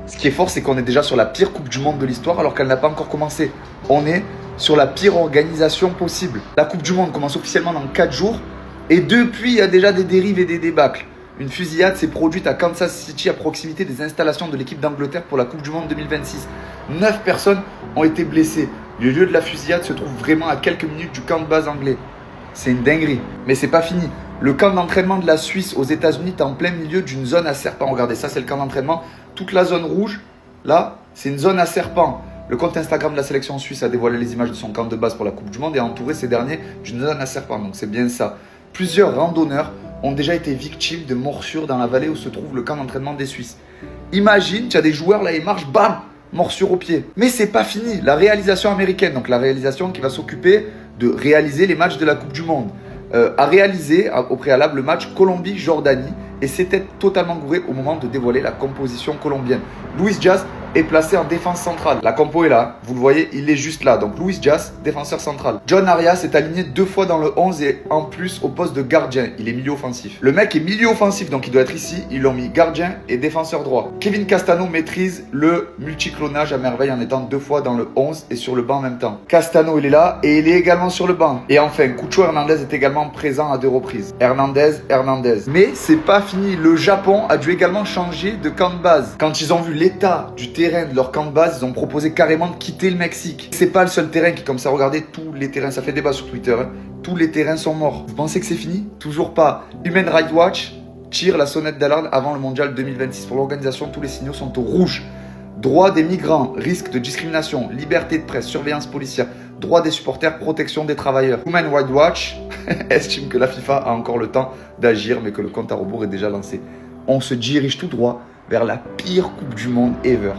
Ce qui est fort, c'est qu'on est déjà sur la pire Coupe du Monde de l'histoire alors qu'elle n'a pas encore commencé. On est sur la pire organisation possible. La Coupe du Monde commence officiellement dans 4 jours et depuis, il y a déjà des dérives et des débâcles. Une fusillade s'est produite à Kansas City à proximité des installations de l'équipe d'Angleterre pour la Coupe du Monde 2026. 9 personnes ont été blessées. Le lieu de la fusillade se trouve vraiment à quelques minutes du camp de base anglais. C'est une dinguerie. Mais c'est pas fini. Le camp d'entraînement de la Suisse aux États-Unis est en plein milieu d'une zone à serpents. Regardez, ça c'est le camp d'entraînement. Toute la zone rouge, là, c'est une zone à serpents. Le compte Instagram de la sélection suisse a dévoilé les images de son camp de base pour la Coupe du Monde et a entouré ces derniers d'une zone à serpents. Donc c'est bien ça. Plusieurs randonneurs ont déjà été victimes de morsures dans la vallée où se trouve le camp d'entraînement des Suisses. Imagine, tu as des joueurs là, ils marchent, bam, morsure au pied. Mais c'est pas fini. La réalisation américaine, donc la réalisation qui va s'occuper de réaliser les matchs de la Coupe du Monde, a réalisé au préalable le match Colombie-Jordanie et s'était totalement gouré au moment de dévoiler la composition colombienne. Luis Diaz est placé en défense centrale. La compo est là, vous le voyez, il est juste là. Donc Luis Diaz, défenseur central. John Arias est aligné 2 fois dans le 11 et en plus au poste de gardien. Il est milieu offensif. Le mec est milieu offensif, donc il doit être ici. Ils l'ont mis gardien et défenseur droit. Kevin Castano maîtrise le multiclonage à merveille en étant 2 fois dans le 11 et sur le banc en même temps. Castano, il est là et il est également sur le banc. Et enfin, Cucho Hernandez est également présent à 2 reprises. Hernandez. Mais c'est pas fini. Le Japon a dû également changer de camp de base. Quand ils ont vu l'état du terrain de leur camp de base, ils ont proposé carrément de quitter le Mexique. C'est pas le seul terrain qui est comme ça. Regardez, tous les terrains, ça fait débat sur Twitter, hein. Tous les terrains sont morts. Vous pensez que c'est fini? Toujours pas. Human Rights Watch tire la sonnette d'alarme avant le mondial 2026. Pour l'organisation, tous les signaux sont au rouge. Droits des migrants, risque de discrimination, liberté de presse, surveillance policière, droits des supporters, protection des travailleurs. Human Rights Watch estime que la FIFA a encore le temps d'agir, mais que le compte à rebours est déjà lancé. On se dirige tout droit vers la pire Coupe du Monde ever.